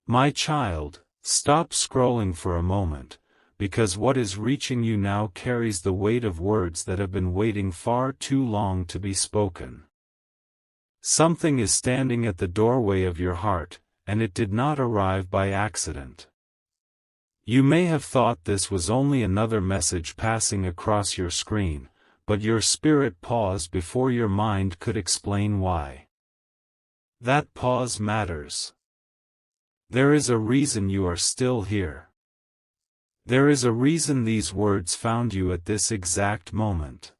My child, stop scrolling for a moment, because what is reaching you now carries the weight of words that have been waiting far too long to be spoken. Something is standing at the doorway of your heart, and it did not arrive by accident. You may have thought this was only another message passing across your screen, but your spirit paused before your mind could explain why. That pause matters. There is a reason you are still here. There is a reason these words found you at this exact moment.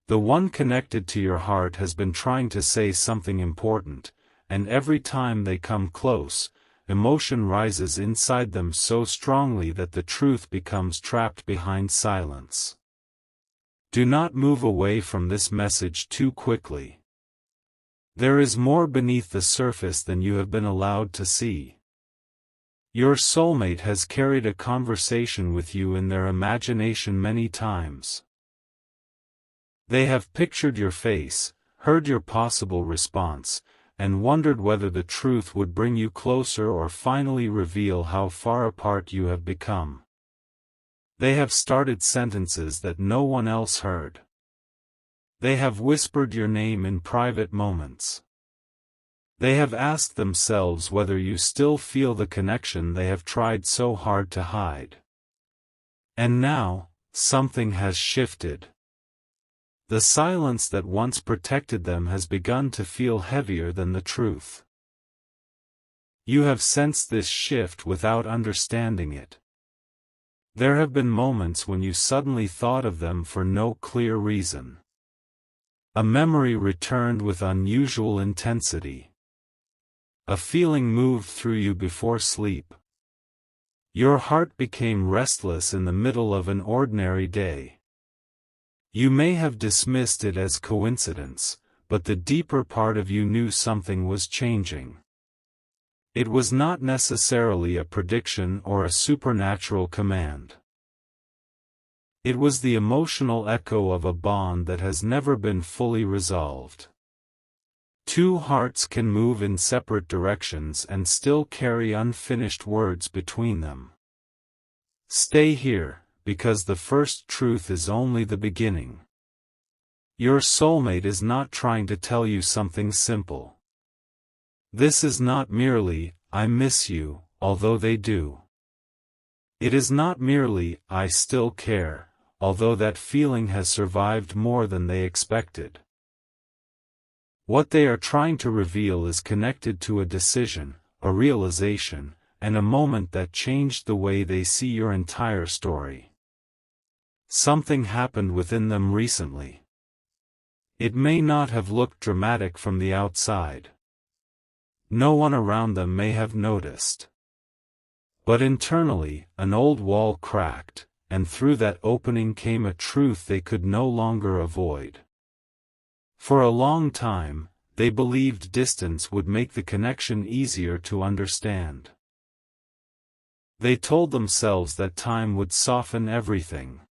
The one connected to your heart has been trying to say something important, and every time they come close, emotion rises inside them so strongly that the truth becomes trapped behind silence. Do not move away from this message too quickly. There is more beneath the surface than you have been allowed to see. Your soulmate has carried a conversation with you in their imagination many times. They have pictured your face, heard your possible response, and wondered whether the truth would bring you closer or finally reveal how far apart you have become. They have started sentences that no one else heard. They have whispered your name in private moments. They have asked themselves whether you still feel the connection they have tried so hard to hide. And now, something has shifted. The silence that once protected them has begun to feel heavier than the truth. You have sensed this shift without understanding it. There have been moments when you suddenly thought of them for no clear reason. A memory returned with unusual intensity. A feeling moved through you before sleep. Your heart became restless in the middle of an ordinary day. You may have dismissed it as coincidence, but the deeper part of you knew something was changing. It was not necessarily a prediction or a supernatural command. It was the emotional echo of a bond that has never been fully resolved. Two hearts can move in separate directions and still carry unfinished words between them. Stay here, because the first truth is only the beginning. Your soulmate is not trying to tell you something simple. This is not merely, "I miss you," although they do. It is not merely, "I still care," although that feeling has survived more than they expected. What they are trying to reveal is connected to a decision, a realization, and a moment that changed the way they see your entire story. Something happened within them recently. It may not have looked dramatic from the outside. No one around them may have noticed. But internally, an old wall cracked, and through that opening came a truth they could no longer avoid. For a long time, they believed distance would make the connection easier to understand. They told themselves that time would soften everything.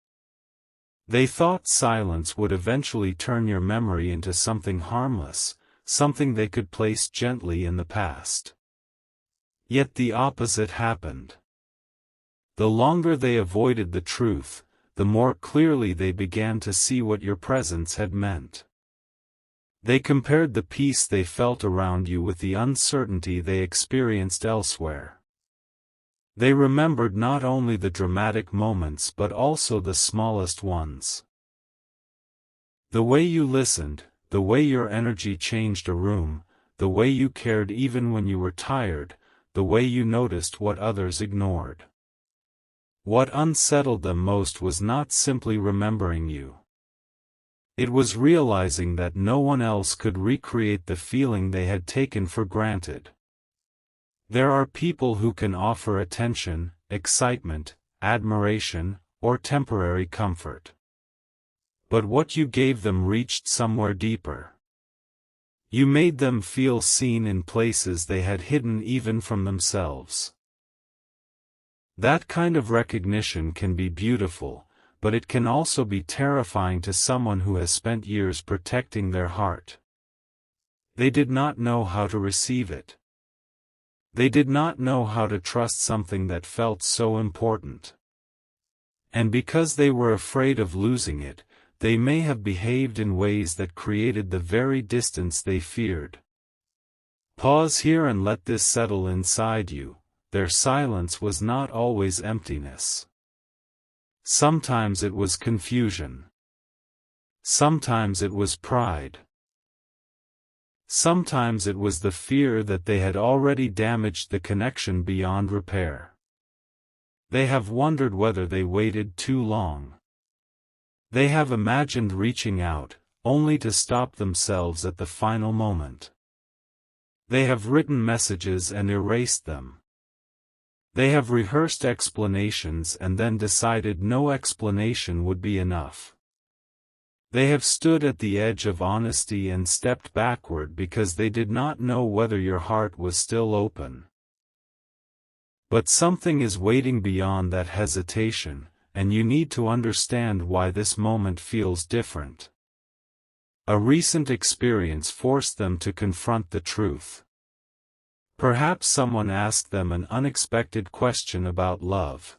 They thought silence would eventually turn your memory into something harmless, something they could place gently in the past. Yet the opposite happened. The longer they avoided the truth, the more clearly they began to see what your presence had meant. They compared the peace they felt around you with the uncertainty they experienced elsewhere. They remembered not only the dramatic moments but also the smallest ones. The way you listened, the way your energy changed a room, the way you cared even when you were tired, the way you noticed what others ignored. What unsettled them most was not simply remembering you. It was realizing that no one else could recreate the feeling they had taken for granted. There are people who can offer attention, excitement, admiration, or temporary comfort. But what you gave them reached somewhere deeper. You made them feel seen in places they had hidden even from themselves. That kind of recognition can be beautiful, but it can also be terrifying to someone who has spent years protecting their heart. They did not know how to receive it. They did not know how to trust something that felt so important. And because they were afraid of losing it, they may have behaved in ways that created the very distance they feared. Pause here and let this settle inside you. Their silence was not always emptiness. Sometimes it was confusion. Sometimes it was pride. Sometimes it was the fear that they had already damaged the connection beyond repair. They have wondered whether they waited too long. They have imagined reaching out, only to stop themselves at the final moment. They have written messages and erased them. They have rehearsed explanations and then decided no explanation would be enough. They have stood at the edge of honesty and stepped backward because they did not know whether your heart was still open. But something is waiting beyond that hesitation, and you need to understand why this moment feels different. A recent experience forced them to confront the truth. Perhaps someone asked them an unexpected question about love.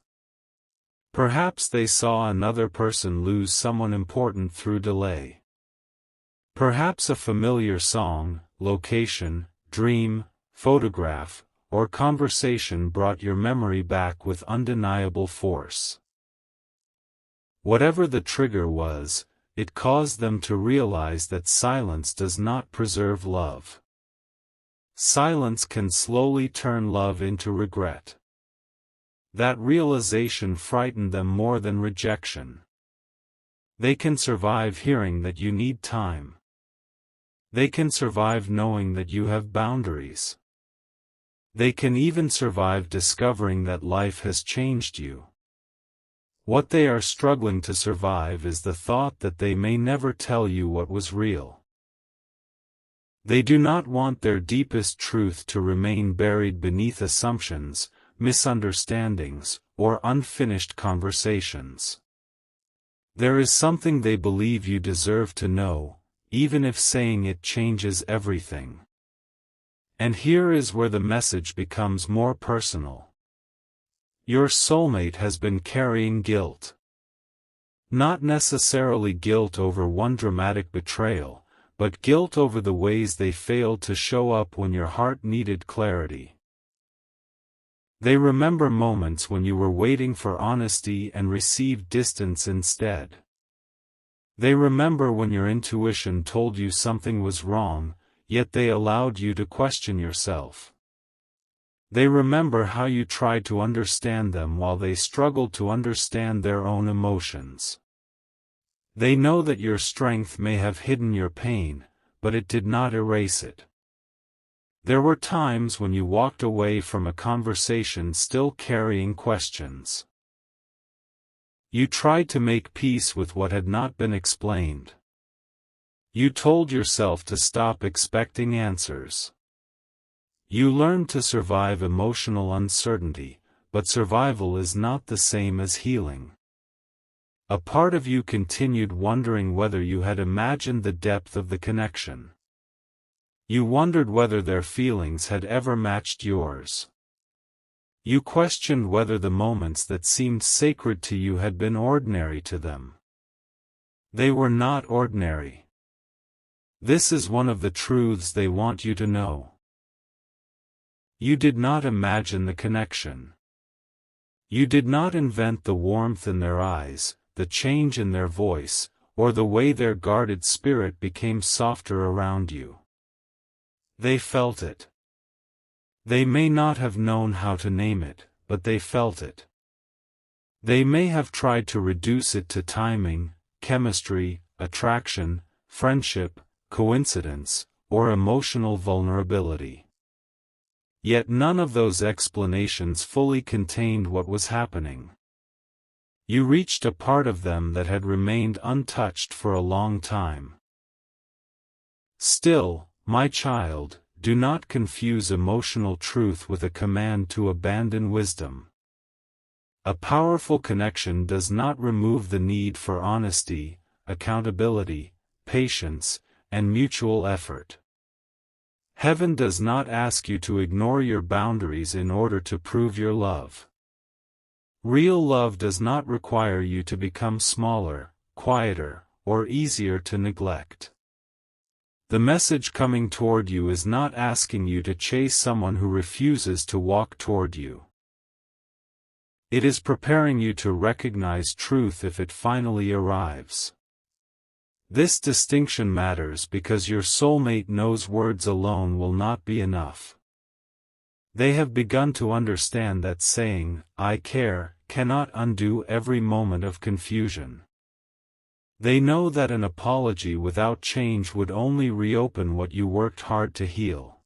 Perhaps they saw another person lose someone important through delay. Perhaps a familiar song, location, dream, photograph, or conversation brought your memory back with undeniable force. Whatever the trigger was, it caused them to realize that silence does not preserve love. Silence can slowly turn love into regret. That realization frightened them more than rejection. They can survive hearing that you need time. They can survive knowing that you have boundaries. They can even survive discovering that life has changed you. What they are struggling to survive is the thought that they may never tell you what was real. They do not want their deepest truth to remain buried beneath assumptions, misunderstandings, or unfinished conversations. There is something they believe you deserve to know, even if saying it changes everything. And here is where the message becomes more personal. Your soulmate has been carrying guilt. Not necessarily guilt over one dramatic betrayal, but guilt over the ways they failed to show up when your heart needed clarity. They remember moments when you were waiting for honesty and received distance instead. They remember when your intuition told you something was wrong, yet they allowed you to question yourself. They remember how you tried to understand them while they struggled to understand their own emotions. They know that your strength may have hidden your pain, but it did not erase it. There were times when you walked away from a conversation still carrying questions. You tried to make peace with what had not been explained. You told yourself to stop expecting answers. You learned to survive emotional uncertainty, but survival is not the same as healing. A part of you continued wondering whether you had imagined the depth of the connection. You wondered whether their feelings had ever matched yours. You questioned whether the moments that seemed sacred to you had been ordinary to them. They were not ordinary. This is one of the truths they want you to know. You did not imagine the connection. You did not invent the warmth in their eyes, the change in their voice, or the way their guarded spirit became softer around you. They felt it. They may not have known how to name it, but they felt it. They may have tried to reduce it to timing, chemistry, attraction, friendship, coincidence, or emotional vulnerability. Yet none of those explanations fully contained what was happening. You reached a part of them that had remained untouched for a long time. Still, my child, do not confuse emotional truth with a command to abandon wisdom. A powerful connection does not remove the need for honesty, accountability, patience, and mutual effort. Heaven does not ask you to ignore your boundaries in order to prove your love. Real love does not require you to become smaller, quieter, or easier to neglect. The message coming toward you is not asking you to chase someone who refuses to walk toward you. It is preparing you to recognize truth if it finally arrives. This distinction matters because your soulmate knows words alone will not be enough. They have begun to understand that saying, "I care," cannot undo every moment of confusion. They know that an apology without change would only reopen what you worked hard to heal.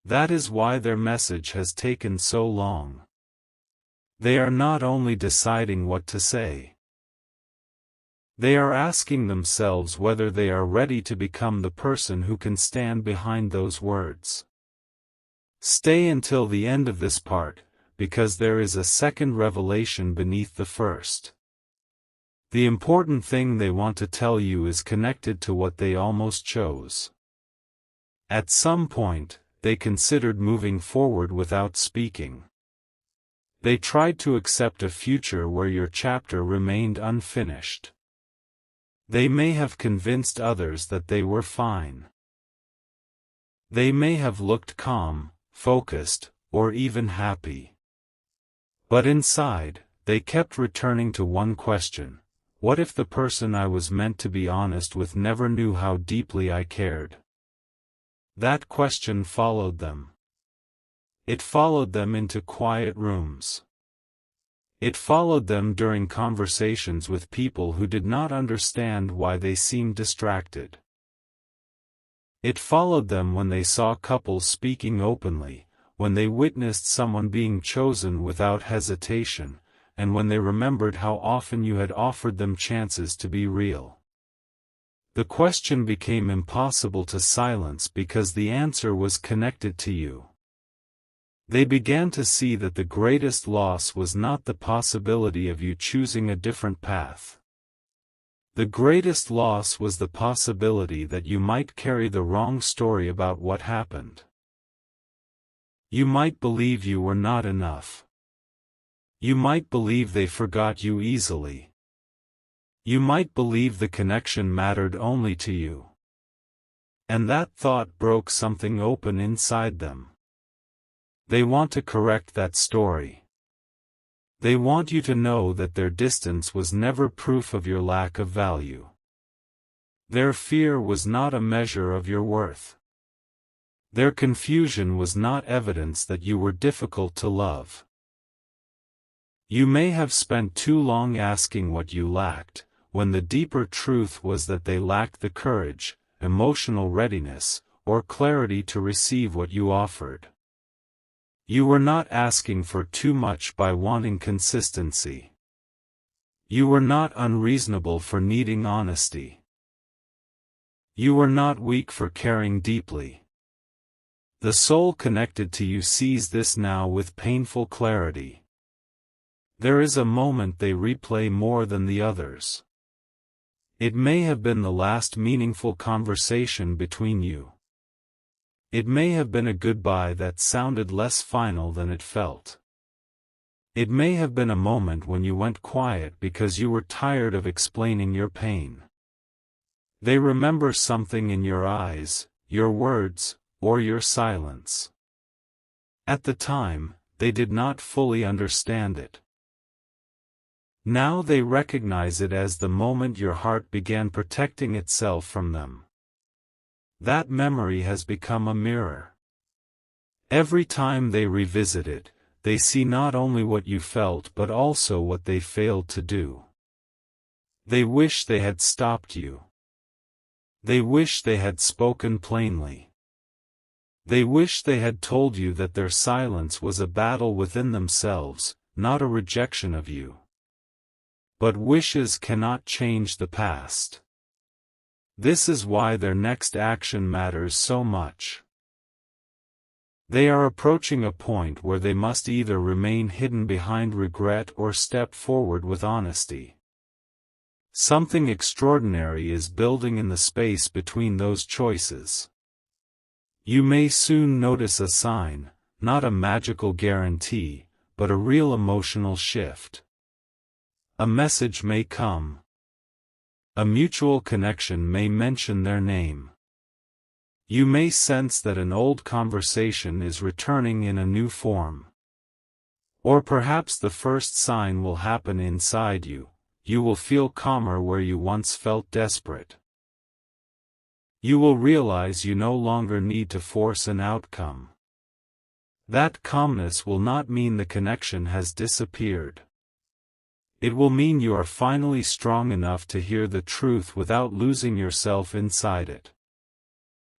That is why their message has taken so long. They are not only deciding what to say. They are asking themselves whether they are ready to become the person who can stand behind those words. Stay until the end of this part, because there is a second revelation beneath the first. The important thing they want to tell you is connected to what they almost chose. At some point, they considered moving forward without speaking. They tried to accept a future where your chapter remained unfinished. They may have convinced others that they were fine. They may have looked calm, focused, or even happy. But inside, they kept returning to one question: what if the person I was meant to be honest with never knew how deeply I cared? That question followed them. It followed them into quiet rooms. It followed them during conversations with people who did not understand why they seemed distracted. It followed them when they saw couples speaking openly, when they witnessed someone being chosen without hesitation, and when they remembered how often you had offered them chances to be real. The question became impossible to silence because the answer was connected to you. They began to see that the greatest loss was not the possibility of you choosing a different path. The greatest loss was the possibility that you might carry the wrong story about what happened. You might believe you were not enough. You might believe they forgot you easily. You might believe the connection mattered only to you. And that thought broke something open inside them. They want to correct that story. They want you to know that their distance was never proof of your lack of value. Their fear was not a measure of your worth. Their confusion was not evidence that you were difficult to love. You may have spent too long asking what you lacked, when the deeper truth was that they lacked the courage, emotional readiness, or clarity to receive what you offered. You were not asking for too much by wanting consistency. You were not unreasonable for needing honesty. You were not weak for caring deeply. The soul connected to you sees this now with painful clarity. There is a moment they replay more than the others. It may have been the last meaningful conversation between you. It may have been a goodbye that sounded less final than it felt. It may have been a moment when you went quiet because you were tired of explaining your pain. They remember something in your eyes, your words, or your silence. At the time, they did not fully understand it. Now they recognize it as the moment your heart began protecting itself from them. That memory has become a mirror. Every time they revisit it, they see not only what you felt but also what they failed to do. They wish they had stopped you. They wish they had spoken plainly. They wish they had told you that their silence was a battle within themselves, not a rejection of you. But wishes cannot change the past. This is why their next action matters so much. They are approaching a point where they must either remain hidden behind regret or step forward with honesty. Something extraordinary is building in the space between those choices. You may soon notice a sign, not a magical guarantee, but a real emotional shift. A message may come. A mutual connection may mention their name. You may sense that an old conversation is returning in a new form. Or perhaps the first sign will happen inside you. You will feel calmer where you once felt desperate. You will realize you no longer need to force an outcome. That calmness will not mean the connection has disappeared. It will mean you are finally strong enough to hear the truth without losing yourself inside it.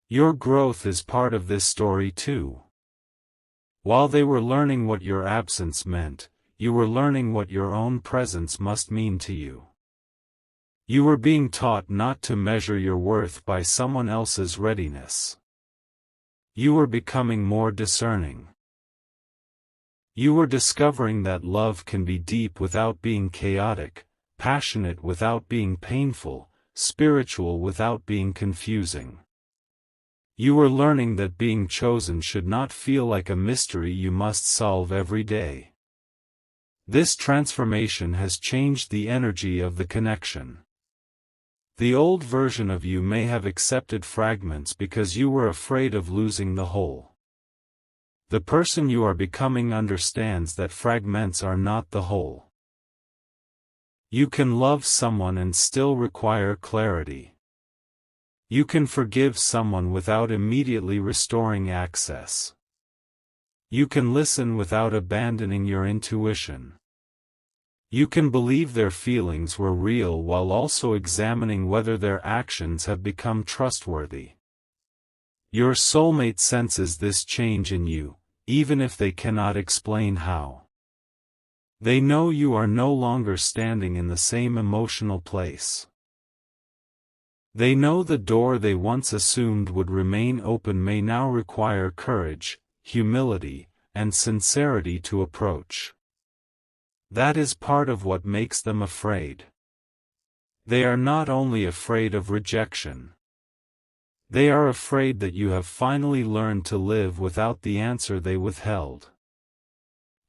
Your growth is part of this story too. While they were learning what your absence meant, you were learning what your own presence must mean to you. You were being taught not to measure your worth by someone else's readiness. You were becoming more discerning. You were discovering that love can be deep without being chaotic, passionate without being painful, spiritual without being confusing. You were learning that being chosen should not feel like a mystery you must solve every day. This transformation has changed the energy of the connection. The old version of you may have accepted fragments because you were afraid of losing the whole. The person you are becoming understands that fragments are not the whole. You can love someone and still require clarity. You can forgive someone without immediately restoring access. You can listen without abandoning your intuition. You can believe their feelings were real while also examining whether their actions have become trustworthy. Your soulmate senses this change in you, even if they cannot explain how. They know you are no longer standing in the same emotional place. They know the door they once assumed would remain open may now require courage, humility, and sincerity to approach. That is part of what makes them afraid. They are not only afraid of rejection. They are afraid that you have finally learned to live without the answer they withheld.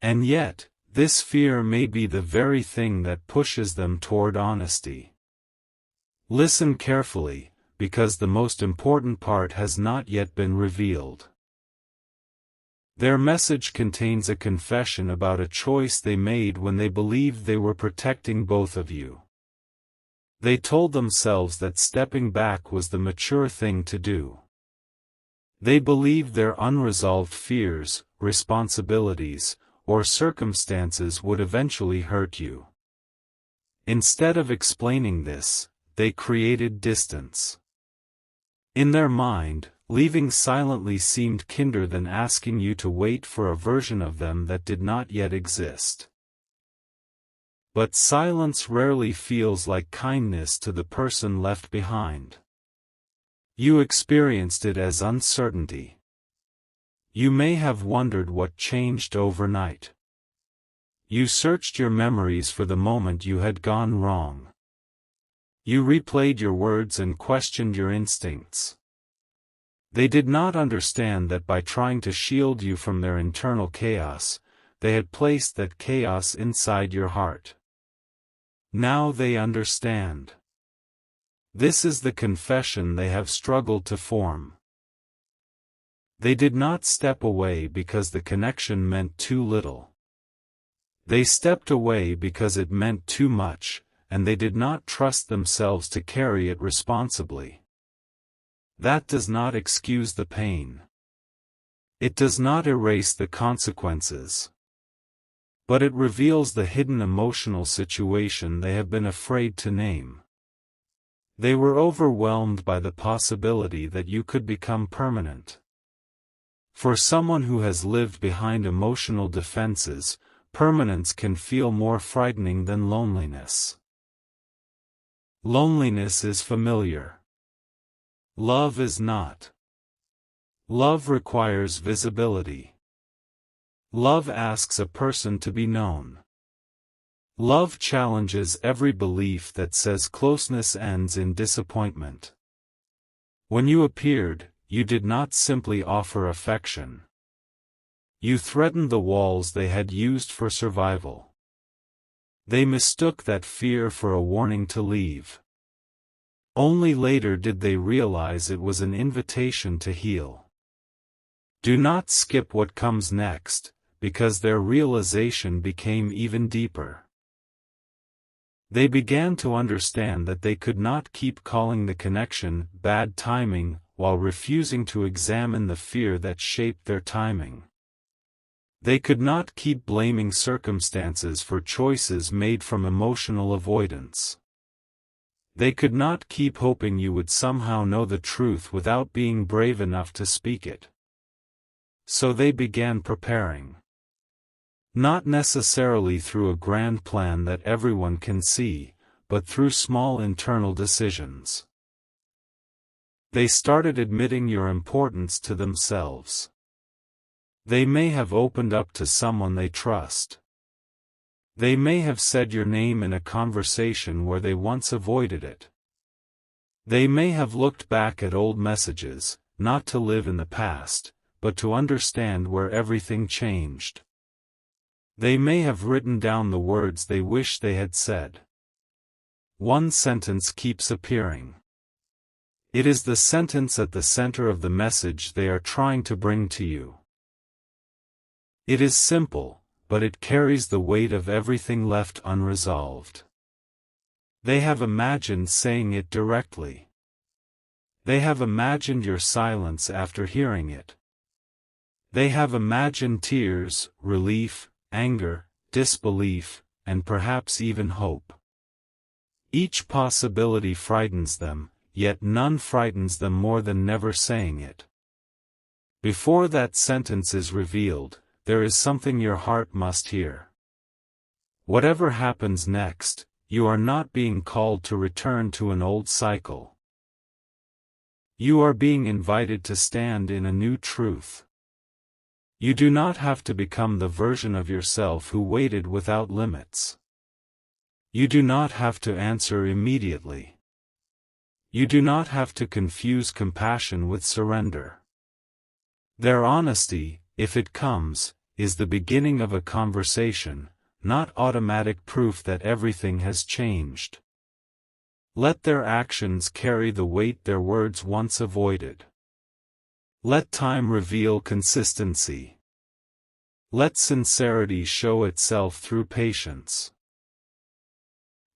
And yet, this fear may be the very thing that pushes them toward honesty. Listen carefully, because the most important part has not yet been revealed. Their message contains a confession about a choice they made when they believed they were protecting both of you. They told themselves that stepping back was the mature thing to do. They believed their unresolved fears, responsibilities, or circumstances would eventually hurt you. Instead of explaining this, they created distance. In their mind, leaving silently seemed kinder than asking you to wait for a version of them that did not yet exist. But silence rarely feels like kindness to the person left behind. You experienced it as uncertainty. You may have wondered what changed overnight. You searched your memories for the moment you had gone wrong. You replayed your words and questioned your instincts. They did not understand that by trying to shield you from their internal chaos, they had placed that chaos inside your heart. Now they understand. This is the confession they have struggled to form. They did not step away because the connection meant too little. They stepped away because it meant too much, and they did not trust themselves to carry it responsibly. That does not excuse the pain. It does not erase the consequences. But it reveals the hidden emotional situation they have been afraid to name. They were overwhelmed by the possibility that you could become permanent. For someone who has lived behind emotional defenses, permanence can feel more frightening than loneliness. Loneliness is familiar. Love is not. Love requires visibility. Love asks a person to be known. Love challenges every belief that says closeness ends in disappointment. When you appeared, you did not simply offer affection. You threatened the walls they had used for survival. They mistook that fear for a warning to leave. Only later did they realize it was an invitation to heal. Do not skip what comes next, because their realization became even deeper. They began to understand that they could not keep calling the connection bad timing while refusing to examine the fear that shaped their timing. They could not keep blaming circumstances for choices made from emotional avoidance. They could not keep hoping you would somehow know the truth without being brave enough to speak it. So they began preparing. Not necessarily through a grand plan that everyone can see, but through small internal decisions. They started admitting your importance to themselves. They may have opened up to someone they trust. They may have said your name in a conversation where they once avoided it. They may have looked back at old messages, not to live in the past, but to understand where everything changed. They may have written down the words they wish they had said. One sentence keeps appearing. It is the sentence at the center of the message they are trying to bring to you. It is simple, but it carries the weight of everything left unresolved. They have imagined saying it directly. They have imagined your silence after hearing it. They have imagined tears, relief, anger, disbelief, and perhaps even hope. Each possibility frightens them, yet none frightens them more than never saying it. Before that sentence is revealed, there is something your heart must hear. Whatever happens next, you are not being called to return to an old cycle. You are being invited to stand in a new truth. You do not have to become the version of yourself who waited without limits. You do not have to answer immediately. You do not have to confuse compassion with surrender. Their honesty, if it comes, is the beginning of a conversation, not automatic proof that everything has changed. Let their actions carry the weight their words once avoided. Let time reveal consistency. Let sincerity show itself through patience.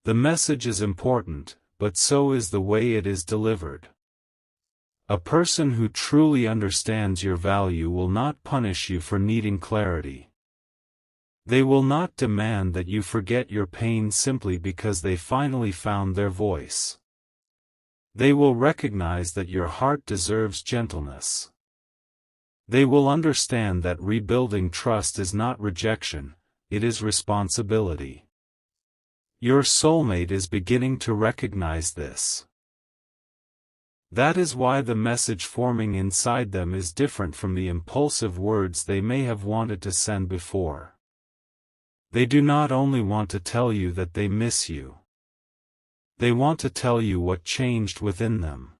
The message is important, but so is the way it is delivered. A person who truly understands your value will not punish you for needing clarity. They will not demand that you forget your pain simply because they finally found their voice. They will recognize that your heart deserves gentleness. They will understand that rebuilding trust is not rejection, it is responsibility. Your soulmate is beginning to recognize this. That is why the message forming inside them is different from the impulsive words they may have wanted to send before. They do not only want to tell you that they miss you. They want to tell you what changed within them.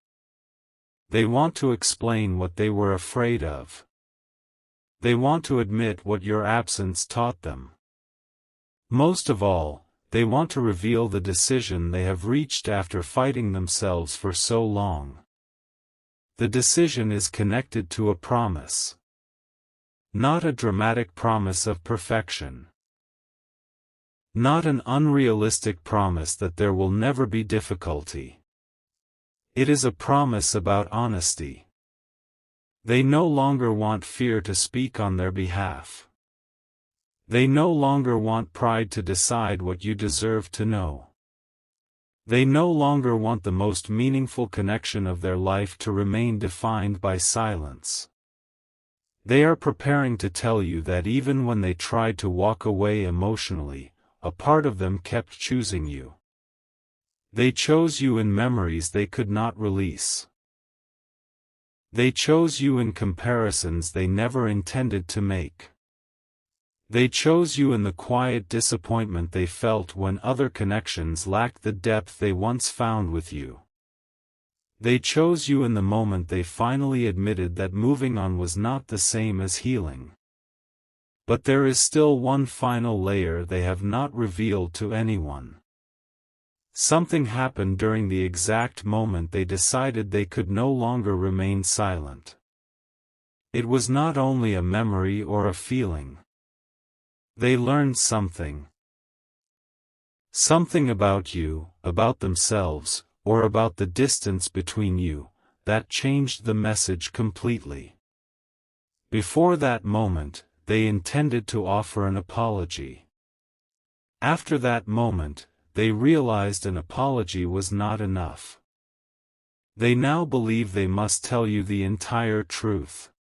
They want to explain what they were afraid of. They want to admit what your absence taught them. Most of all, they want to reveal the decision they have reached after fighting themselves for so long. The decision is connected to a promise. Not a dramatic promise of perfection. Not an unrealistic promise that there will never be difficulty. It is a promise about honesty. They no longer want fear to speak on their behalf. They no longer want pride to decide what you deserve to know. They no longer want the most meaningful connection of their life to remain defined by silence. They are preparing to tell you that even when they tried to walk away emotionally, a part of them kept choosing you. They chose you in memories they could not release. They chose you in comparisons they never intended to make. They chose you in the quiet disappointment they felt when other connections lacked the depth they once found with you. They chose you in the moment they finally admitted that moving on was not the same as healing. But there is still one final layer they have not revealed to anyone. Something happened during the exact moment they decided they could no longer remain silent. It was not only a memory or a feeling. They learned something. Something about you, about themselves, or about the distance between you, that changed the message completely. Before that moment, they intended to offer an apology. After that moment, they realized an apology was not enough. They now believe they must tell you the entire truth.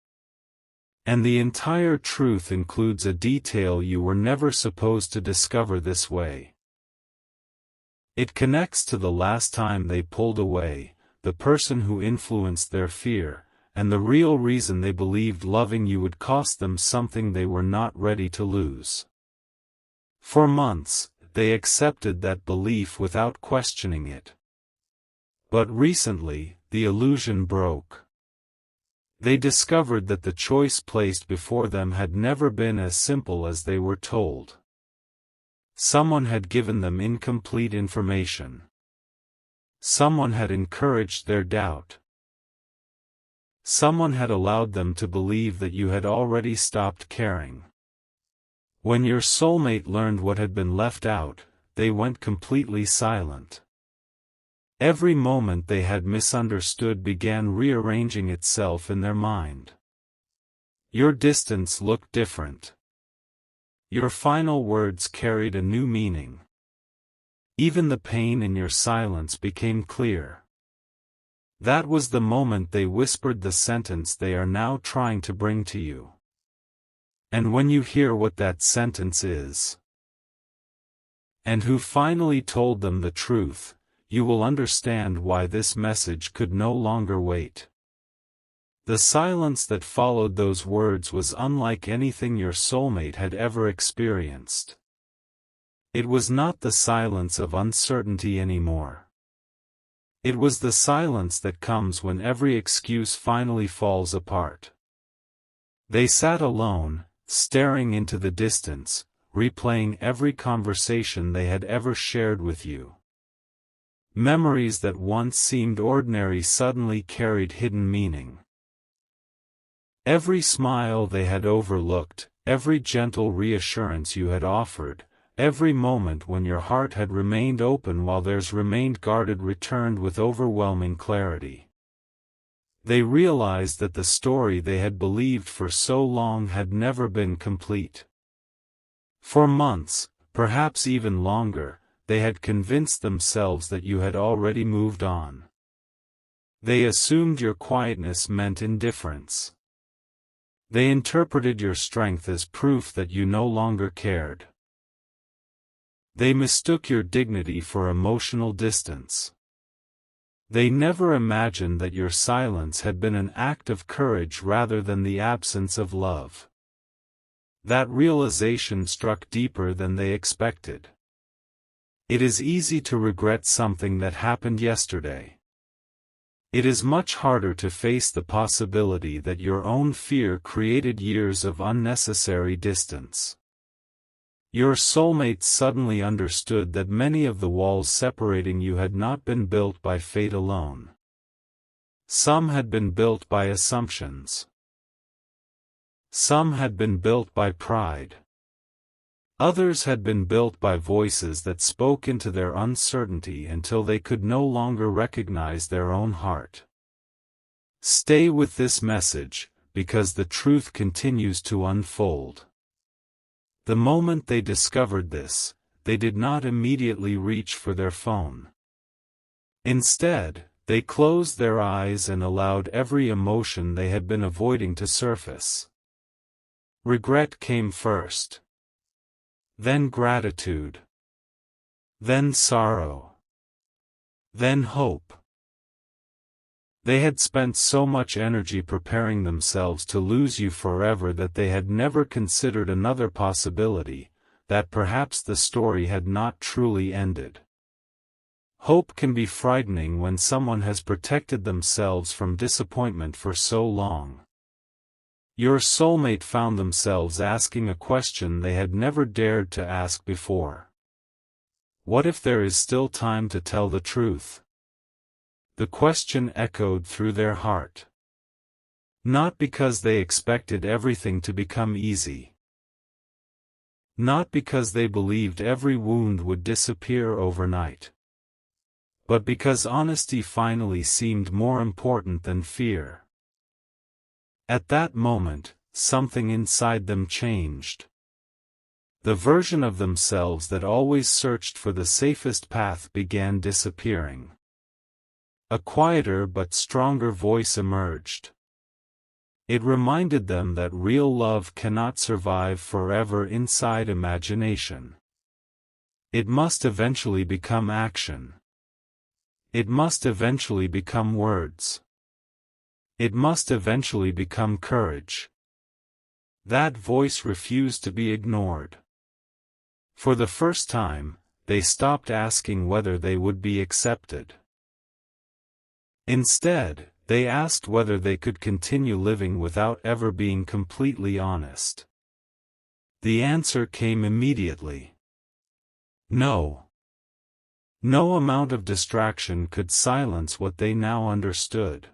And the entire truth includes a detail you were never supposed to discover this way. It connects to the last time they pulled away, the person who influenced their fear, and the real reason they believed loving you would cost them something they were not ready to lose. For months, they accepted that belief without questioning it. But recently, the illusion broke. They discovered that the choice placed before them had never been as simple as they were told. Someone had given them incomplete information. Someone had encouraged their doubt. Someone had allowed them to believe that you had already stopped caring. When your soulmate learned what had been left out, they went completely silent. Every moment they had misunderstood began rearranging itself in their mind. Your distance looked different. Your final words carried a new meaning. Even the pain in your silence became clear. That was the moment they whispered the sentence they are now trying to bring to you. And when you hear what that sentence is, and who finally told them the truth, you will understand why this message could no longer wait. The silence that followed those words was unlike anything your soulmate had ever experienced. It was not the silence of uncertainty anymore. It was the silence that comes when every excuse finally falls apart. They sat alone, staring into the distance, replaying every conversation they had ever shared with you. Memories that once seemed ordinary suddenly carried hidden meaning. Every smile they had overlooked, every gentle reassurance you had offered, every moment when your heart had remained open while theirs remained guarded returned with overwhelming clarity. They realized that the story they had believed for so long had never been complete. For months, perhaps even longer, they had convinced themselves that you had already moved on. They assumed your quietness meant indifference. They interpreted your strength as proof that you no longer cared. They mistook your dignity for emotional distance. They never imagined that your silence had been an act of courage rather than the absence of love. That realization struck deeper than they expected. It is easy to regret something that happened yesterday. It is much harder to face the possibility that your own fear created years of unnecessary distance. Your soulmate suddenly understood that many of the walls separating you had not been built by fate alone. Some had been built by assumptions. Some had been built by pride. Others had been built by voices that spoke into their uncertainty until they could no longer recognize their own heart. Stay with this message, because the truth continues to unfold. The moment they discovered this, they did not immediately reach for their phone. Instead, they closed their eyes and allowed every emotion they had been avoiding to surface. Regret came first. Then gratitude. Then sorrow. Then hope. They had spent so much energy preparing themselves to lose you forever that they had never considered another possibility, that perhaps the story had not truly ended. Hope can be frightening when someone has protected themselves from disappointment for so long. Your soulmate found themselves asking a question they had never dared to ask before. What if there is still time to tell the truth? The question echoed through their heart. Not because they expected everything to become easy. Not because they believed every wound would disappear overnight. But because honesty finally seemed more important than fear. At that moment, something inside them changed. The version of themselves that always searched for the safest path began disappearing. A quieter but stronger voice emerged. It reminded them that real love cannot survive forever inside imagination. It must eventually become action. It must eventually become words. It must eventually become courage. That voice refused to be ignored. For the first time, they stopped asking whether they would be accepted. Instead, they asked whether they could continue living without ever being completely honest. The answer came immediately. No. No amount of distraction could silence what they now understood.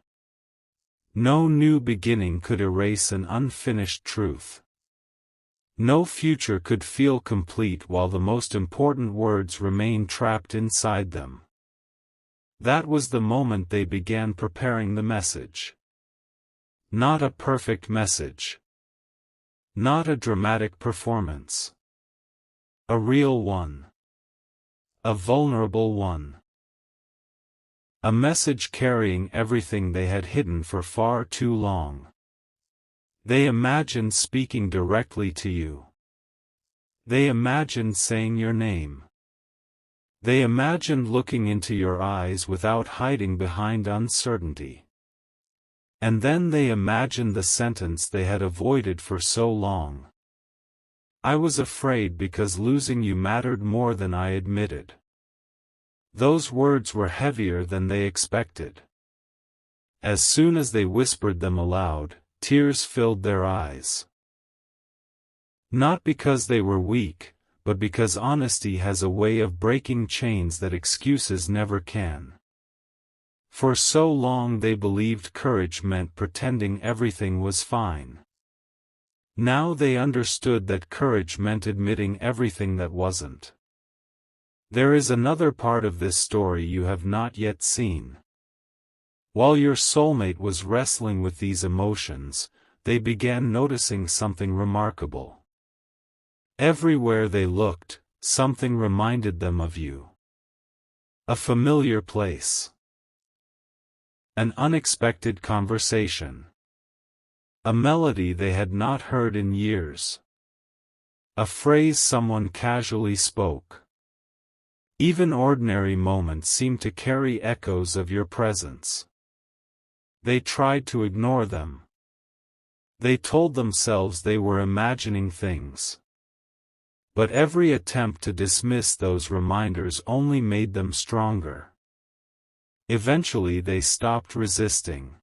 No new beginning could erase an unfinished truth. No future could feel complete while the most important words remained trapped inside them. That was the moment they began preparing the message. Not a perfect message. Not a dramatic performance. A real one. A vulnerable one. A message carrying everything they had hidden for far too long. They imagined speaking directly to you. They imagined saying your name. They imagined looking into your eyes without hiding behind uncertainty. And then they imagined the sentence they had avoided for so long. I was afraid because losing you mattered more than I admitted. Those words were heavier than they expected. As soon as they whispered them aloud, tears filled their eyes. Not because they were weak, but because honesty has a way of breaking chains that excuses never can. For so long they believed courage meant pretending everything was fine. Now they understood that courage meant admitting everything that wasn't. There is another part of this story you have not yet seen. While your soulmate was wrestling with these emotions, they began noticing something remarkable. Everywhere they looked, something reminded them of you. A familiar place. An unexpected conversation. A melody they had not heard in years. A phrase someone casually spoke. Even ordinary moments seemed to carry echoes of your presence. They tried to ignore them. They told themselves they were imagining things. But every attempt to dismiss those reminders only made them stronger. Eventually they stopped resisting.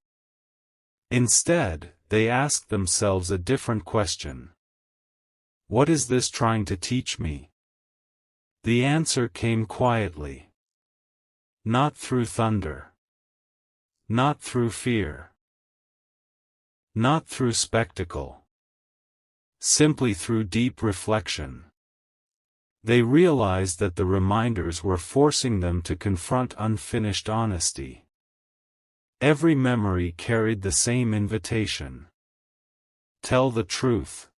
Instead, they asked themselves a different question. What is this trying to teach me? The answer came quietly. Not through thunder. Not through fear. Not through spectacle. Simply through deep reflection. They realized that the reminders were forcing them to confront unfinished honesty. Every memory carried the same invitation. Tell the truth.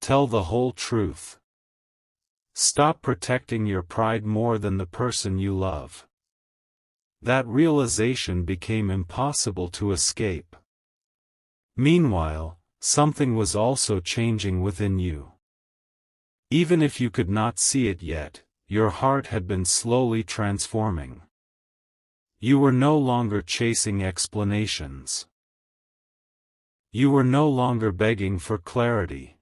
Tell the whole truth. Stop protecting your pride more than the person you love. That realization became impossible to escape. Meanwhile, something was also changing within you. Even if you could not see it yet, your heart had been slowly transforming. You were no longer chasing explanations. You were no longer begging for clarity.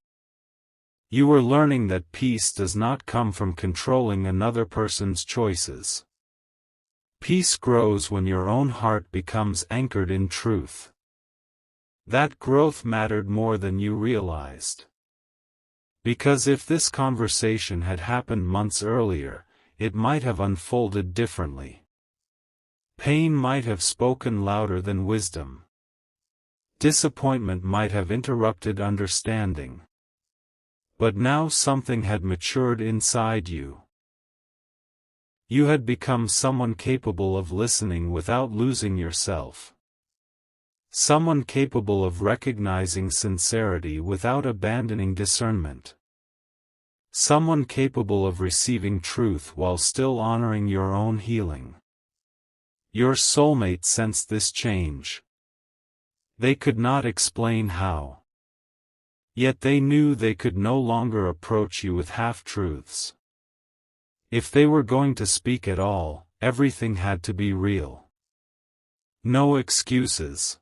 You were learning that peace does not come from controlling another person's choices. Peace grows when your own heart becomes anchored in truth. That growth mattered more than you realized. Because if this conversation had happened months earlier, it might have unfolded differently. Pain might have spoken louder than wisdom. Disappointment might have interrupted understanding. But now something had matured inside you. You had become someone capable of listening without losing yourself. Someone capable of recognizing sincerity without abandoning discernment. Someone capable of receiving truth while still honoring your own healing. Your soulmate sensed this change. They could not explain how. Yet they knew they could no longer approach you with half-truths. If they were going to speak at all, everything had to be real. No excuses.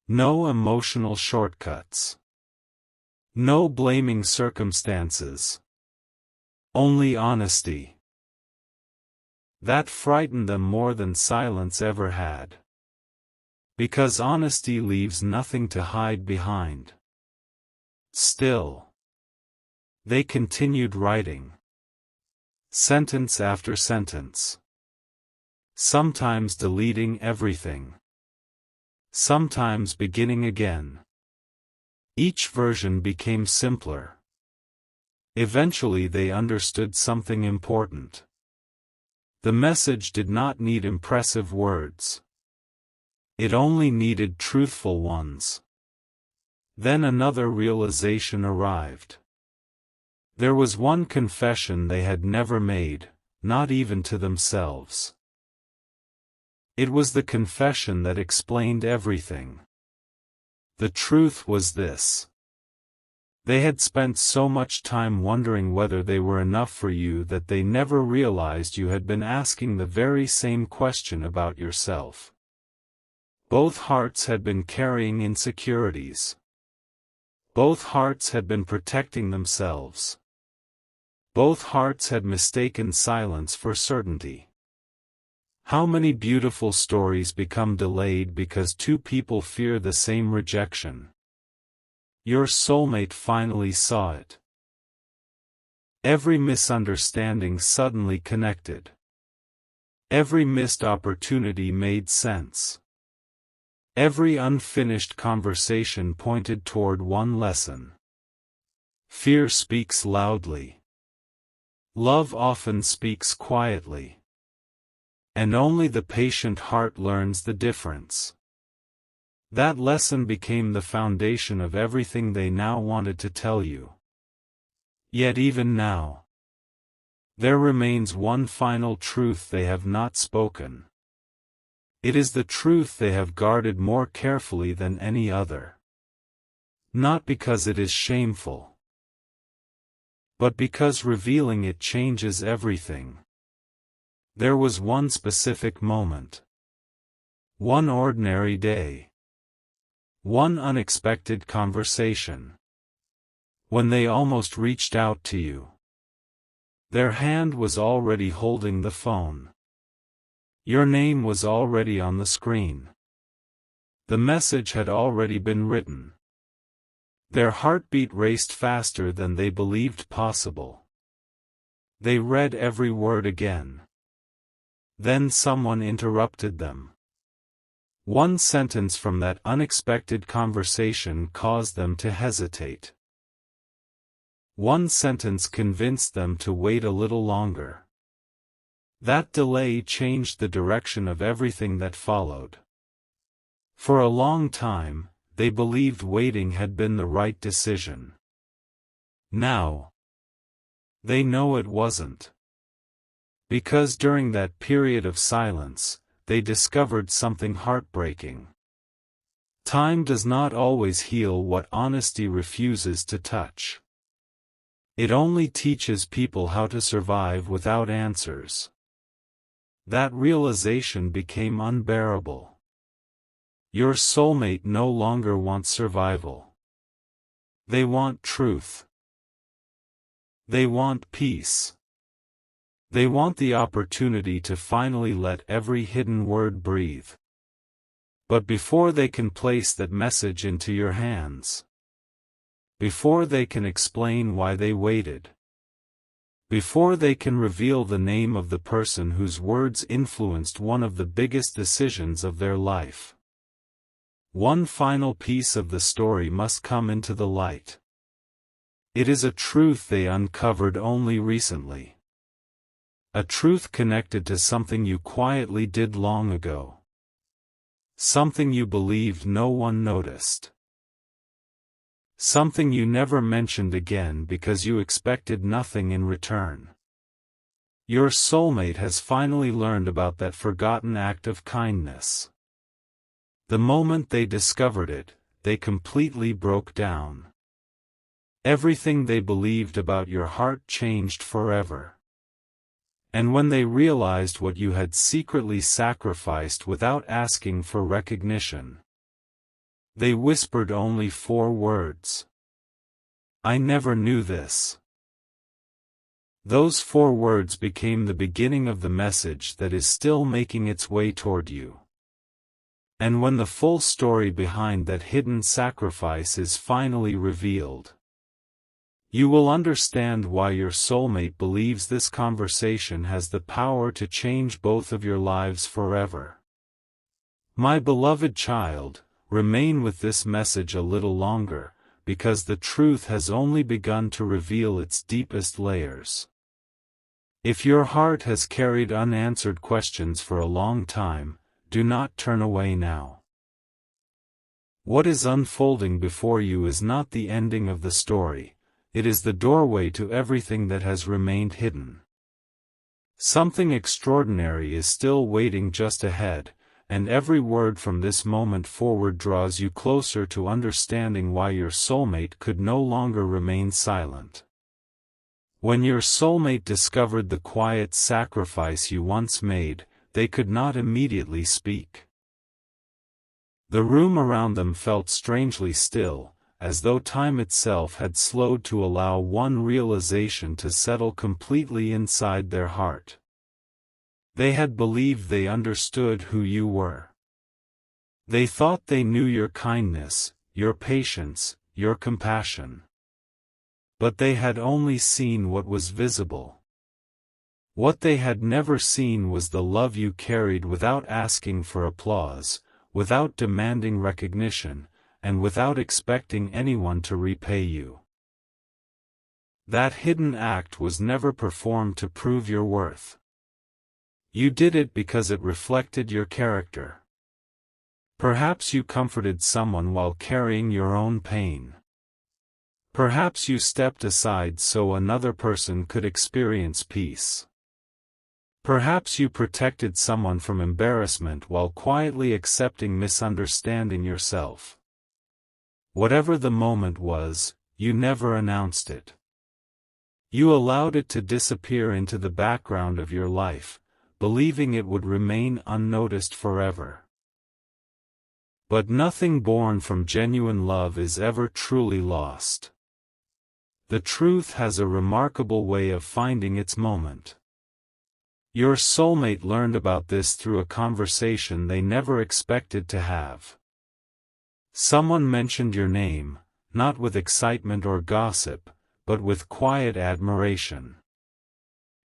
No emotional shortcuts. No blaming circumstances. Only honesty. That frightened them more than silence ever had. Because honesty leaves nothing to hide behind. Still, they continued writing. Sentence after sentence. Sometimes deleting everything. Sometimes beginning again. Each version became simpler. Eventually they understood something important. The message did not need impressive words. It only needed truthful ones. Then another realization arrived. There was one confession they had never made, not even to themselves. It was the confession that explained everything. The truth was this. They had spent so much time wondering whether they were enough for you that they never realized you had been asking the very same question about yourself. Both hearts had been carrying insecurities. Both hearts had been protecting themselves. Both hearts had mistaken silence for certainty. How many beautiful stories become delayed because two people fear the same rejection? Your soulmate finally saw it. Every misunderstanding suddenly connected. Every missed opportunity made sense. Every unfinished conversation pointed toward one lesson. Fear speaks loudly. Love often speaks quietly. And only the patient heart learns the difference. That lesson became the foundation of everything they now wanted to tell you. Yet even now, there remains one final truth they have not spoken. It is the truth they have guarded more carefully than any other. Not because it is shameful, but because revealing it changes everything. There was one specific moment. One ordinary day. One unexpected conversation. When they almost reached out to you. Their hand was already holding the phone. Your name was already on the screen. The message had already been written. Their heartbeat raced faster than they believed possible. They read every word again. Then someone interrupted them. One sentence from that unexpected conversation caused them to hesitate. One sentence convinced them to wait a little longer. That delay changed the direction of everything that followed. For a long time, they believed waiting had been the right decision. Now, they know it wasn't. Because during that period of silence, they discovered something heartbreaking. Time does not always heal what honesty refuses to touch. It only teaches people how to survive without answers. That realization became unbearable. Your soulmate no longer wants survival. They want truth. They want peace. They want the opportunity to finally let every hidden word breathe. But before they can place that message into your hands, before they can explain why they waited, before they can reveal the name of the person whose words influenced one of the biggest decisions of their life, one final piece of the story must come into the light. It is a truth they uncovered only recently. A truth connected to something you quietly did long ago. Something you believed no one noticed. Something you never mentioned again because you expected nothing in return. Your soulmate has finally learned about that forgotten act of kindness. The moment they discovered it, they completely broke down. Everything they believed about your heart changed forever. And when they realized what you had secretly sacrificed without asking for recognition, they whispered only 4 words. I never knew this. Those 4 words became the beginning of the message that is still making its way toward you. And when the full story behind that hidden sacrifice is finally revealed, you will understand why your soulmate believes this conversation has the power to change both of your lives forever. My beloved child, remain with this message a little longer, because the truth has only begun to reveal its deepest layers. If your heart has carried unanswered questions for a long time, do not turn away now. What is unfolding before you is not the ending of the story. It is the doorway to everything that has remained hidden. Something extraordinary is still waiting just ahead, and every word from this moment forward draws you closer to understanding why your soulmate could no longer remain silent. When your soulmate discovered the quiet sacrifice you once made, they could not immediately speak. The room around them felt strangely still, as though time itself had slowed to allow one realization to settle completely inside their heart. They had believed they understood who you were. They thought they knew your kindness, your patience, your compassion. But they had only seen what was visible. What they had never seen was the love you carried without asking for applause, without demanding recognition, and without expecting anyone to repay you. That hidden act was never performed to prove your worth. You did it because it reflected your character. Perhaps you comforted someone while carrying your own pain. Perhaps you stepped aside so another person could experience peace. Perhaps you protected someone from embarrassment while quietly accepting misunderstanding yourself. Whatever the moment was, you never announced it. You allowed it to disappear into the background of your life, believing it would remain unnoticed forever. But nothing born from genuine love is ever truly lost. The truth has a remarkable way of finding its moment. Your soulmate learned about this through a conversation they never expected to have. Someone mentioned your name, not with excitement or gossip, but with quiet admiration.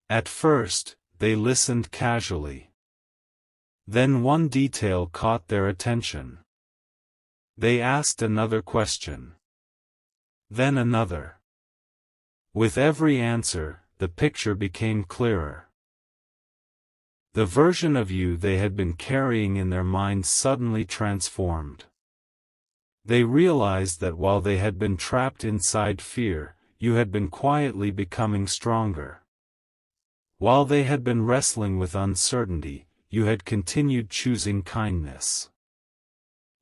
At first, they listened casually. Then one detail caught their attention. They asked another question. Then another. With every answer, the picture became clearer. The version of you they had been carrying in their minds suddenly transformed. They realized that while they had been trapped inside fear, you had been quietly becoming stronger. While they had been wrestling with uncertainty, you had continued choosing kindness.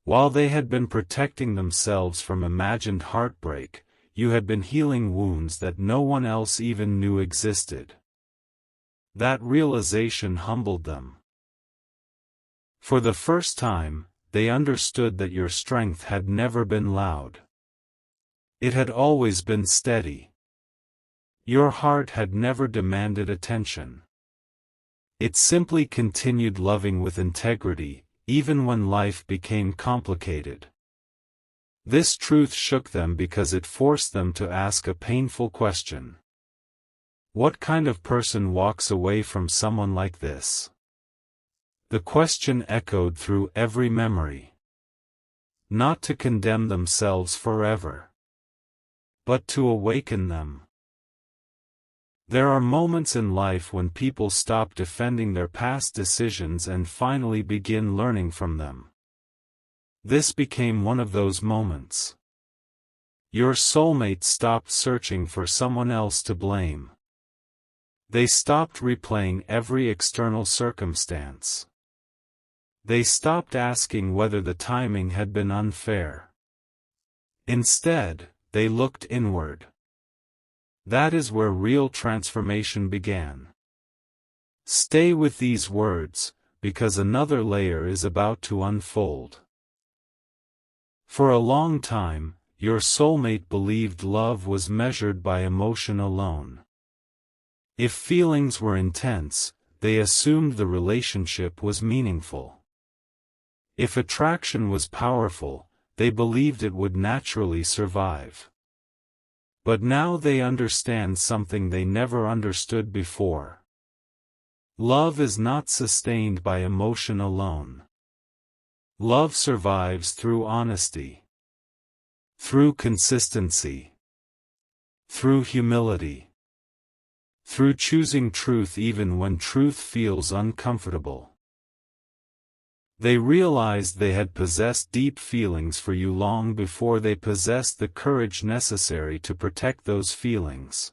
While they had been protecting themselves from imagined heartbreak, you had been healing wounds that no one else even knew existed. That realization humbled them. For the first time, they understood that your strength had never been loud. It had always been steady. Your heart had never demanded attention. It simply continued loving with integrity, even when life became complicated. This truth shook them because it forced them to ask a painful question. What kind of person walks away from someone like this? The question echoed through every memory. Not to condemn themselves forever, but to awaken them. There are moments in life when people stop defending their past decisions and finally begin learning from them. This became one of those moments. Your soulmate stopped searching for someone else to blame. They stopped replaying every external circumstance. They stopped asking whether the timing had been unfair. Instead, they looked inward. That is where real transformation began. Stay with these words, because another layer is about to unfold. For a long time, your soulmate believed love was measured by emotion alone. If feelings were intense, they assumed the relationship was meaningful. If attraction was powerful, they believed it would naturally survive. But now they understand something they never understood before. Love is not sustained by emotion alone. Love survives through honesty, through consistency, through humility, through choosing truth even when truth feels uncomfortable. They realized they had possessed deep feelings for you long before they possessed the courage necessary to protect those feelings.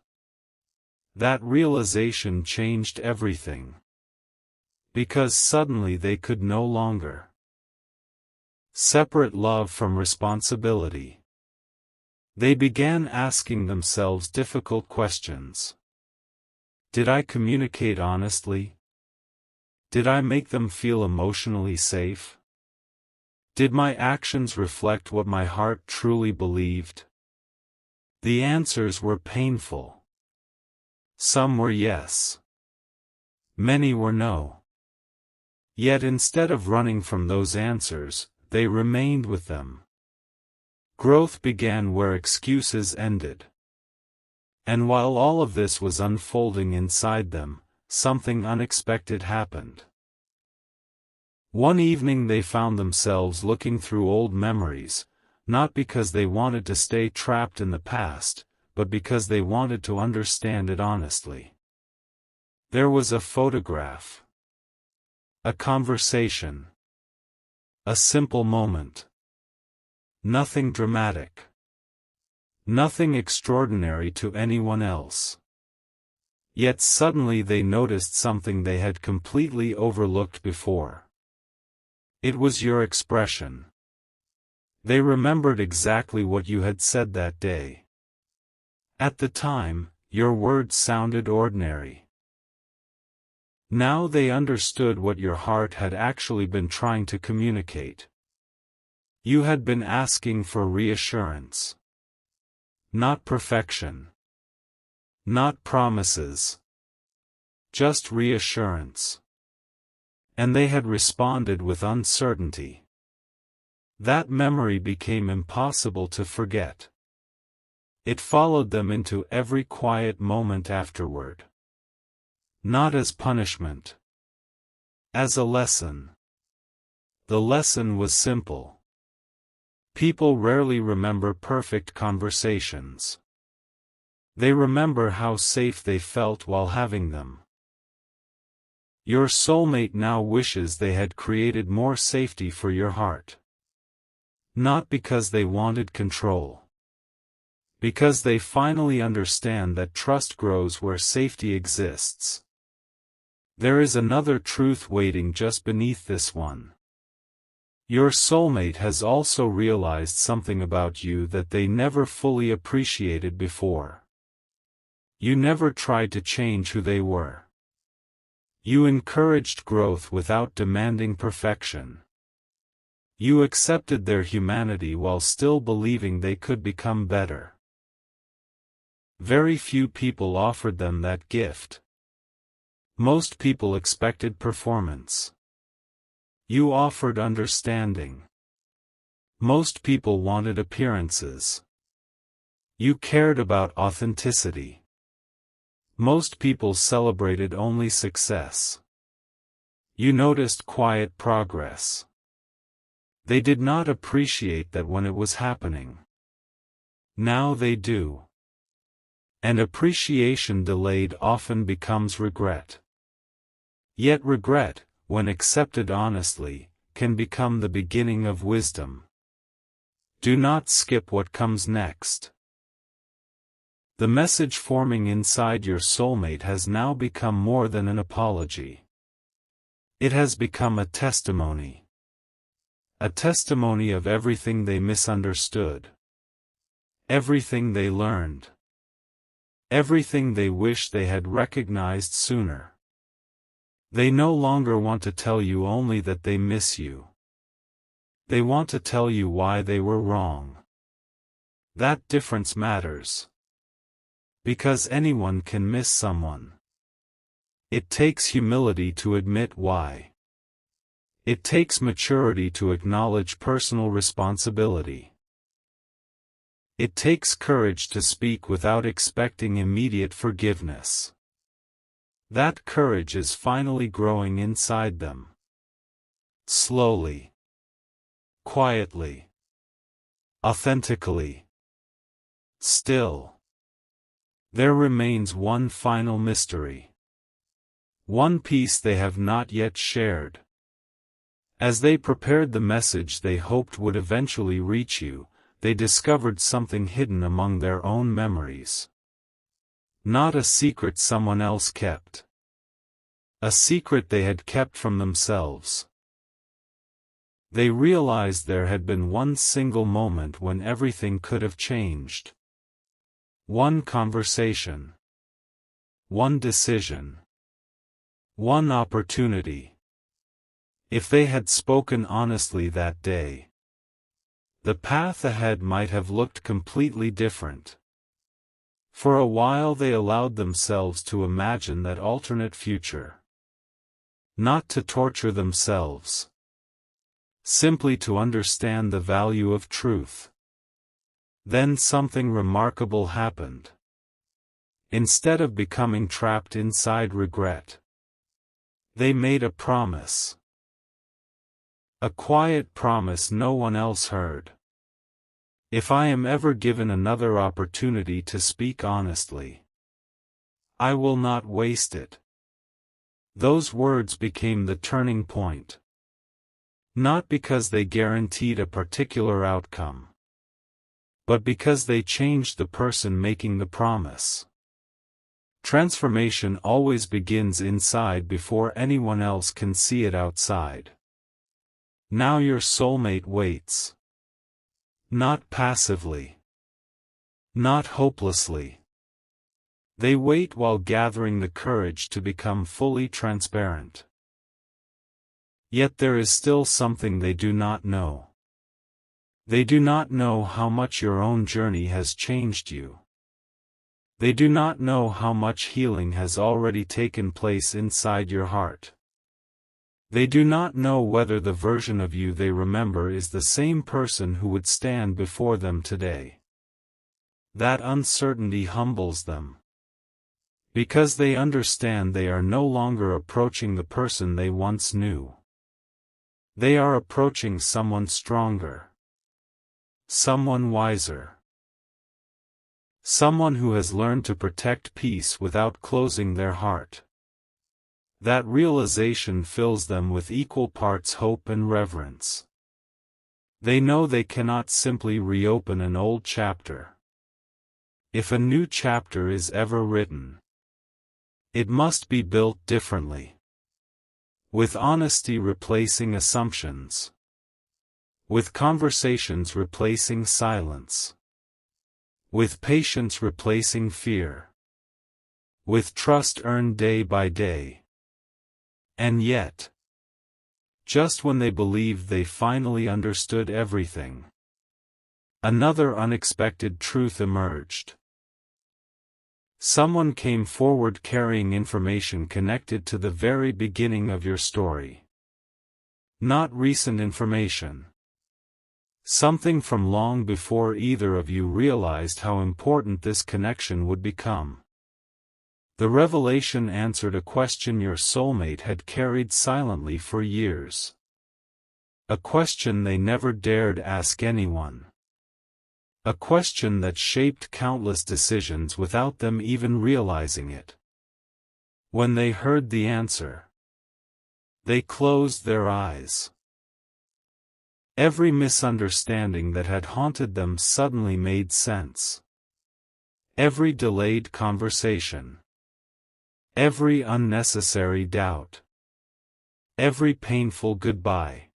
That realization changed everything. Because suddenly they could no longer separate love from responsibility. They began asking themselves difficult questions. Did I communicate honestly? Did I make them feel emotionally safe? Did my actions reflect what my heart truly believed? The answers were painful. Some were yes. Many were no. Yet instead of running from those answers, they remained with them. Growth began where excuses ended. And while all of this was unfolding inside them, something unexpected happened. One evening they found themselves looking through old memories, not because they wanted to stay trapped in the past, but because they wanted to understand it honestly. There was a photograph, a conversation, a simple moment. Nothing dramatic. Nothing extraordinary to anyone else. Yet suddenly they noticed something they had completely overlooked before. It was your expression. They remembered exactly what you had said that day. At the time, your words sounded ordinary. Now they understood what your heart had actually been trying to communicate. You had been asking for reassurance. Not perfection. Not promises. Just reassurance. And they had responded with uncertainty. That memory became impossible to forget. It followed them into every quiet moment afterward. Not as punishment. As a lesson. The lesson was simple. People rarely remember perfect conversations. They remember how safe they felt while having them. Your soulmate now wishes they had created more safety for your heart. Not because they wanted control. Because they finally understand that trust grows where safety exists. There is another truth waiting just beneath this one. Your soulmate has also realized something about you that they never fully appreciated before. You never tried to change who they were. You encouraged growth without demanding perfection. You accepted their humanity while still believing they could become better. Very few people offered them that gift. Most people expected performance. You offered understanding. Most people wanted appearances. You cared about authenticity. Most people celebrated only success. You noticed quiet progress. They did not appreciate that when it was happening. Now they do. And appreciation delayed often becomes regret. Yet regret, when accepted honestly, can become the beginning of wisdom. Do not skip what comes next. The message forming inside your soulmate has now become more than an apology. It has become a testimony. A testimony of everything they misunderstood. Everything they learned. Everything they wish they had recognized sooner. They no longer want to tell you only that they miss you. They want to tell you why they were wrong. That difference matters. Because anyone can miss someone. It takes humility to admit why. It takes maturity to acknowledge personal responsibility. It takes courage to speak without expecting immediate forgiveness. That courage is finally growing inside them. Slowly. Quietly. Authentically. Still. There remains one final mystery. One piece they have not yet shared. As they prepared the message they hoped would eventually reach you, they discovered something hidden among their own memories. Not a secret someone else kept. A secret they had kept from themselves. They realized there had been one single moment when everything could have changed. One conversation. One decision. One opportunity. If they had spoken honestly that day, the path ahead might have looked completely different. For a while they allowed themselves to imagine that alternate future. Not to torture themselves. Simply to understand the value of truth. Then something remarkable happened. Instead of becoming trapped inside regret, they made a promise. A quiet promise no one else heard. If I am ever given another opportunity to speak honestly, I will not waste it. Those words became the turning point. Not because they guaranteed a particular outcome, but because they changed the person making the promise. Transformation always begins inside before anyone else can see it outside. Now your soulmate waits. Not passively. Not hopelessly. They wait while gathering the courage to become fully transparent. Yet there is still something they do not know. They do not know how much your own journey has changed you. They do not know how much healing has already taken place inside your heart. They do not know whether the version of you they remember is the same person who would stand before them today. That uncertainty humbles them. Because they understand they are no longer approaching the person they once knew. They are approaching someone stronger. Someone wiser. Someone who has learned to protect peace without closing their heart. That realization fills them with equal parts hope and reverence. They know they cannot simply reopen an old chapter. If a new chapter is ever written, it must be built differently. With honesty replacing assumptions. With conversations replacing silence. With patience replacing fear. With trust earned day by day. And yet, just when they believed they finally understood everything, another unexpected truth emerged. Someone came forward carrying information connected to the very beginning of your story. Not recent information. Something from long before either of you realized how important this connection would become. The revelation answered a question your soulmate had carried silently for years. A question they never dared ask anyone. A question that shaped countless decisions without them even realizing it. When they heard the answer, they closed their eyes. Every misunderstanding that had haunted them suddenly made sense. Every delayed conversation. Every unnecessary doubt. Every painful goodbye.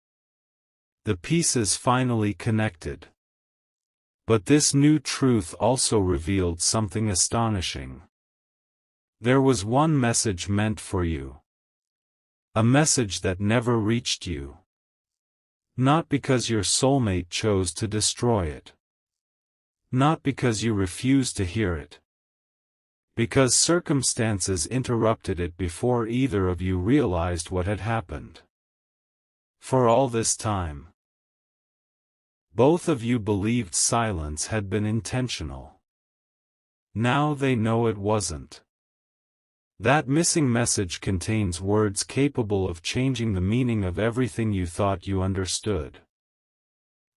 The pieces finally connected. But this new truth also revealed something astonishing. There was one message meant for you. A message that never reached you. Not because your soulmate chose to destroy it. Not because you refused to hear it. Because circumstances interrupted it before either of you realized what had happened. For all this time, both of you believed silence had been intentional. Now they know it wasn't. That missing message contains words capable of changing the meaning of everything you thought you understood.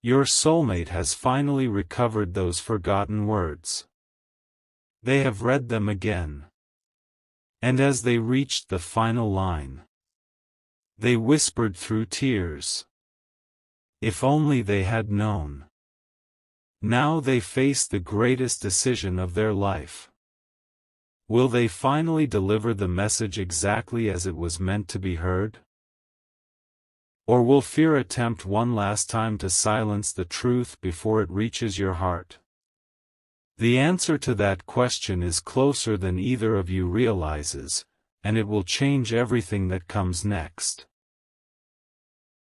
Your soulmate has finally recovered those forgotten words. They have read them again. And as they reached the final line, they whispered through tears. If only they had known. Now they face the greatest decision of their life. Will they finally deliver the message exactly as it was meant to be heard? Or will fear attempt one last time to silence the truth before it reaches your heart? The answer to that question is closer than either of you realizes, and it will change everything that comes next.